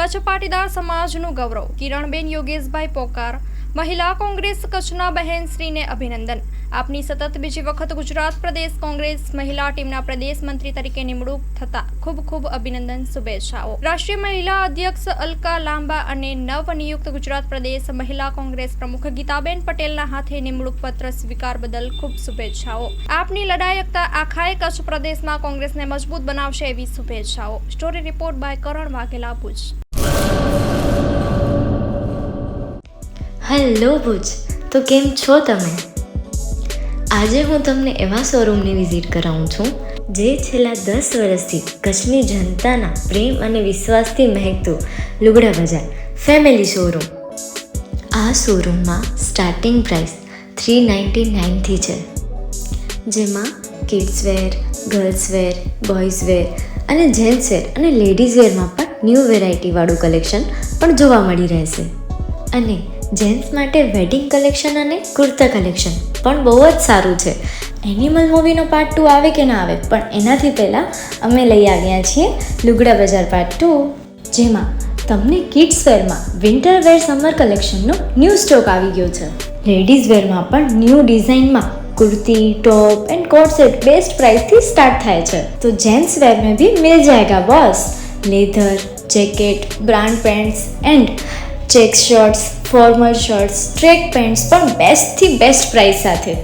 કચ્છ પાટીદાર સમાજનું ગૌરવ કિરણબેન યોગેશભાઈ પોકાર મહિલા કોંગ્રેસ કચ્છના બહેનશ્રીને અભિનંદન. આપની સતત બીજી વખત ગુજરાત પ્રદેશ કોંગ્રેસ મહિલા ટીમના પ્રદેશ મંત્રી તરીકે નિમણૂક થતા ખૂબ ખૂબ અભિનંદન, શુભેચ્છાઓ. રાષ્ટ્રીય મહિલા અધ્યક્ષ અલકા લાંબા અને નવનિયુક્ત ગુજરાત પ્રદેશ મહિલા કોંગ્રેસ પ્રમુખ ગીતાબેન પટેલના હાથે નિમણૂક પત્ર સ્વીકાર બદલ ખૂબ શુભેચ્છાઓ. આપની લડાયકતા આખાય કચ્છ પ્રદેશમાં કોંગ્રેસને મજબૂત બનાવશે એવી શુભેચ્છાઓ. Story report by Karan Vaghela, Bhuj. Hello Bhuj, તો કેમ છો તમે? આજે હું તમને એવા શોરૂમની વિઝિટ કરાવું છું જે છેલ્લા 10 વર્ષથી કચ્છની જનતાના પ્રેમ અને વિશ્વાસથી મહેકતું લુગડા બજાર ફેમિલી શોરૂમ. આ શોરૂમમાં સ્ટાર્ટિંગ પ્રાઇસ 399થી છે, જેમાં kids wear, girls wear, boys wear અને જેન્ટ્સ વેર અને લેડીઝ વેરમાં પણ ન્યૂ વેરાયટીવાળું કલેક્શન પણ જોવા મળી રહેશે. અને જેન્ટ્સ માટે વેડિંગ કલેક્શન અને કુર્તા કલેક્શન પણ બહુ જ સારું છે. એનિમલ મૂવીનો પાર્ટ 2 આવે કે ના આવે, પણ એનાથી પહેલાં અમે લઈ આવ્યા છીએ લુગડા બજાર પાર્ટ 2, જેમાં તમને કિડ્સ વેરમાં વિન્ટર વેર સમર કલેક્શનનો ન્યૂ સ્ટોક આવી ગયો છે. લેડીઝ વેરમાં પણ ન્યૂ ડિઝાઇનમાં kurti, top and coat set best price थी स्टार्ट थाय छे. तो जेंट्स वेर में भी मिल जाएगा boss. Leather, jacket, brand pants and check shirts, formal shirts, track pants પણ બેસ્ટ થી બેસ્ટ પ્રાઇસ સાથે.